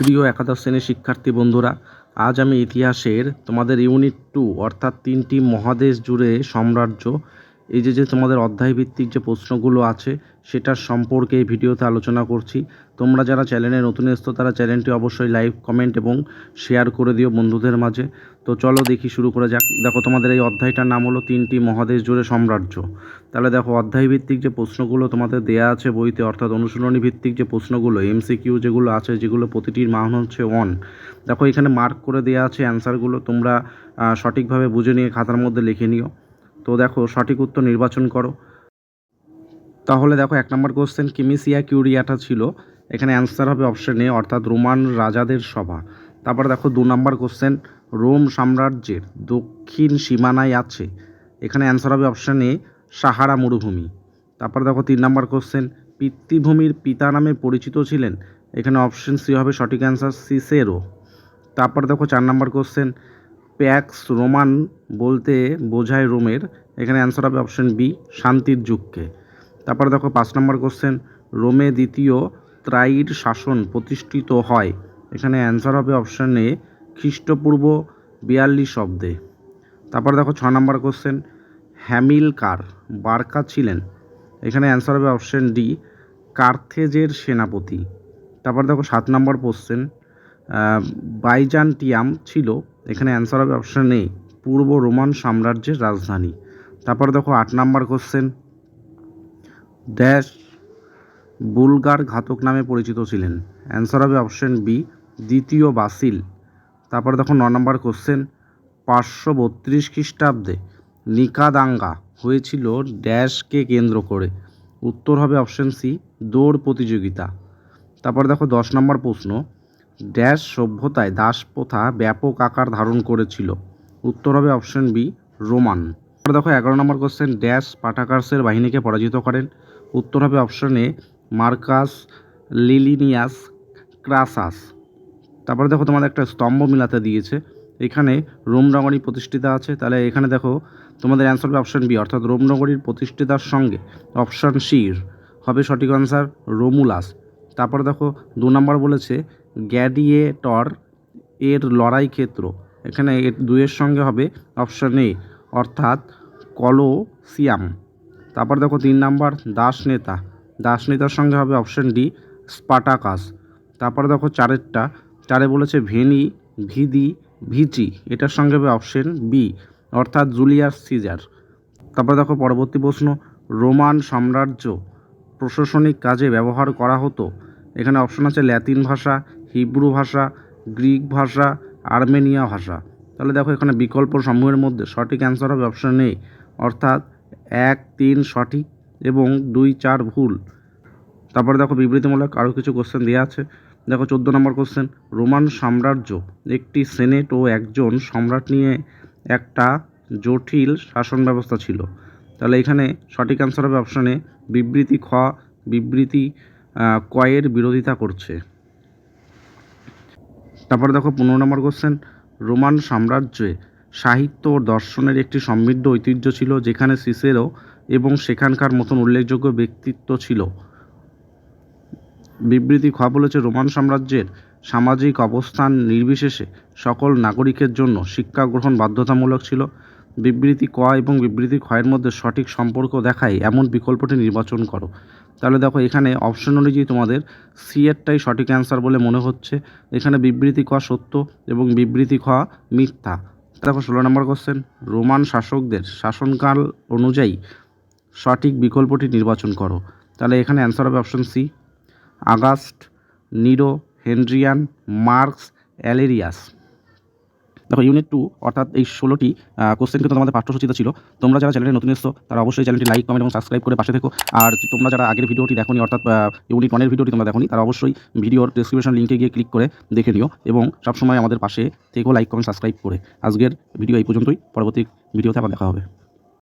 প্রিয় একাদশ শ্রেণীর শিক্ষার্থী বন্ধুরা, আজ আমি ইতিহাসের তোমাদের ইউনিট 2 অর্থাৎ 3টি মহাদেশ জুড়ে সাম্রাজ্য এই যে তোমাদের অধ্যায়ভিত্তিক যে প্রশ্নগুলো আছে সেটার সম্পর্কে এই ভিডিওতে আলোচনা করছি। তোমরা যারা চ্যানেলে নতুন এসছো তারা চ্যানেলটি অবশ্যই লাইক, কমেন্ট এবং শেয়ার করে দিও বন্ধুদের মাঝে। তো চলো দেখি, শুরু করে যাক। দেখো, তোমাদের এই অধ্যায়টার নাম হলো 3টি মহাদেশ জুড়ে সাম্রাজ্য। তাহলে দেখো, অধ্যায়ভিত্তিক যে প্রশ্নগুলো তোমাদের দেয়া আছে বইতে, অর্থাৎ অনুশীলনী ভিত্তিক যে প্রশ্নগুলো এমসিকিউ যেগুলো আছে, যেগুলো প্রতিটির মান হচ্ছে 1। দেখো, এখানে মার্ক করে দেওয়া আছে অ্যান্সারগুলো, তোমরা সঠিকভাবে বুঝে নিয়ে খাতার মধ্যে লিখে নিও। তো দেখো, সঠিক উত্তর নির্বাচন করো। তাহলে দেখো, 1 নম্বর কোশ্চেন, কিমিসিয়া কিউরিয়াটা ছিল, এখানে অ্যান্সার হবে অপশন এ, অর্থাৎ রোমান রাজাদের সভা। তারপর দেখো 2 নম্বর কোশ্চেন, রোম সাম্রাজ্যের দক্ষিণ সীমানায় আছে, এখানে অ্যান্সার হবে অপশন এ, সাহারা মরুভূমি। তারপর দেখো 3 নম্বর কোশ্চেন, পিতৃভূমির পিতা নামে পরিচিত ছিলেন, এখানে অপশন সি হবে সঠিক অ্যান্সার, সিসেরো। তারপর দেখো 4 নম্বর কোশ্চেন, প্যাক্স রোমান বলতে বোঝায় রোমের, এখানে অ্যান্সার হবে অপশন বি, শান্তির যুগকে। তারপরে দেখো 5 নম্বর কোশ্চেন, রোমে দ্বিতীয় ত্রাইর শাসন প্রতিষ্ঠিত হয়, এখানে অ্যান্সার হবে অপশন এ, খ্রিস্টপূর্ব 42 অব্দে। তারপর দেখো 6 নম্বর কোশ্চেন, হ্যামিলকার বার্কা ছিলেন, এখানে অ্যান্সার হবে অপশন ডি, কার্থেজের সেনাপতি। তারপর দেখো 7 নম্বর কোশ্চেন, বাইজান্টিয়াম ছিল, এখানে অ্যান্সার হবে অপশন এ, পূর্ব রোমান সাম্রাজ্যের রাজধানী। তারপর দেখো 8 নম্বর কোশ্চেন, ড্যাশ বুলগার ঘাতক নামে পরিচিত ছিলেন, অ্যান্সার হবে অপশন বি, দ্বিতীয় বাসিল। তারপর দেখো 9 নম্বর কোশ্চেন, 532 খ্রিস্টাব্দে নিকা দাঙ্গা হয়েছিল ড্যাশকে কেন্দ্র করে, উত্তর হবে অপশন সি, দৌড় প্রতিযোগিতা। তারপর দেখো 10 নম্বর প্রশ্ন, ড্যাশ সভ্যতায় দাসপ্রথা ব্যাপক আকার ধারণ করেছিল, উত্তর হবে অপশন বি, রোমান। তারপর দেখো 11 নম্বর কোশ্চেন, ড্যাশ স্পার্টাকাসের বাহিনীকে পরাজিত করেন, উত্তর হবে অপশন এ, মার্কাস লিলিনিয়াস ক্রাসাস। তারপরে দেখো, তোমাদের একটা স্তম্ভ মিলাতে দিয়েছে, এখানে রোম নগরী প্রতিষ্ঠিতা আছে, তাহলে এখানে দেখো তোমাদের অ্যান্সার হবে অপশন বি, অর্থাৎ রোম নগরীর প্রতিষ্ঠিতার সঙ্গে অপশন সির হবে সঠিক অ্যান্সার, রোমুলাস। তারপরে দেখো 2 নম্বর বলেছে, গ্যাডিয়েটর এর লড়াই ক্ষেত্র, এখানে 2-এর সঙ্গে হবে অপশন এ, অর্থাৎ কলোসিয়াম। তারপর দেখো 3 নম্বর, দাসনেতার সঙ্গে হবে অপশন ডি, স্পার্টাকাস। তারপরে দেখো 4 বলেছে ভেনি ভিদি ভিচি, এটার সঙ্গে হবে অপশন বি, অর্থাৎ জুলিয়াস সিজার। তারপরে দেখো পরবর্তী প্রশ্ন, রোমান সাম্রাজ্য প্রশাসনিক কাজে ব্যবহার করা হতো, এখানে অপশন আছে ল্যাতিন ভাষা, হিব্রু ভাষা, গ্রিক ভাষা, আর্মেনিয়া ভাষা। তাহলে দেখো, এখানে বিকল্প সমূহের মধ্যে সঠিক অ্যান্সার হবে অপশন এ, অর্থাৎ 1, 3 সঠিক এবং 2, 4 ভুল। তারপরে দেখো বিবৃতিমূলক আরও কিছু কোশ্চেন দেওয়া আছে। দেখো 14 নম্বর কোশ্চেন, রোমান সাম্রাজ্য একটি সেনেট ও একজন সম্রাট নিয়ে একটা জটিল শাসন ব্যবস্থা ছিল, তাহলে এখানে সঠিক অ্যান্সার হবে অপশন এ, বিবৃতি খ, বিবৃতি কয়ের বিরোধিতা করছে। তারপরে দেখো 15 নম্বর কোশ্চেন, রোমান সাম্রাজ্যে সাহিত্য ও দর্শনের একটি সমৃদ্ধ ঐতিহ্য ছিল, যেখানে সিসেরো এবং সেখানকার মতন উল্লেখযোগ্য ব্যক্তিত্ব ছিল। বিবৃতি খ বলেছে, রোমান সাম্রাজ্যের সামাজিক অবস্থান নির্বিশেষে সকল নাগরিকের জন্য শিক্ষা গ্রহণ বাধ্যতামূলক ছিল। বিবৃতি ক এবং বিবৃতি খ এর মধ্যে সঠিক সম্পর্ক দেখায় এমন বিকল্পটি নির্বাচন করো। তাহলে দেখো, এখানে অপশন অনুযায়ী তোমাদের সি এরটাই সঠিক অ্যান্সার বলে মনে হচ্ছে, এখানে বিবৃতি ক সত্য এবং বিবৃতি খ মিথ্যা। দেখো 16 নম্বর কোশ্চেন, রোমান শাসকদের শাসনকাল অনুযায়ী সঠিক বিকল্পটি নির্বাচন করো, তাহলে এখানে অ্যান্সার হবে অপশন সি, আগাস্ট, নিরো, হেনরিয়ান, মার্কস, অ্যালেরিয়াস। দেখো ইউনিট 2 অর্থাৎ এই 16টি কোশ্চেন কিন্তু তোমাদের পাঠ্যসূচিতে ছিল। তোমরা যারা চ্যানেলে নতুন এসছো তারা অবশ্যই চ্যানেলটি লাইক, কমেন্ট এবং সাবস্ক্রাইব করে পাশে থেকো। আর তোমরা যারা আগের ভিডিওটি দেখোনি, অর্থাৎ ইউনিট 1 এর ভিডিওটি তোমরা দেখোনি, তারা অবশ্যই ভিডিওর ডেসক্রিপশন লিঙ্কে গিয়ে ক্লিক করে দেখে নিও এবং সবসময় আমাদের পাশে থেকো লাইক, কমেন্ট, সাবস্ক্রাইব করে। আজকের ভিডিও এই পর্যন্তই, পরবর্তী ভিডিওতে আবার দেখা হবে।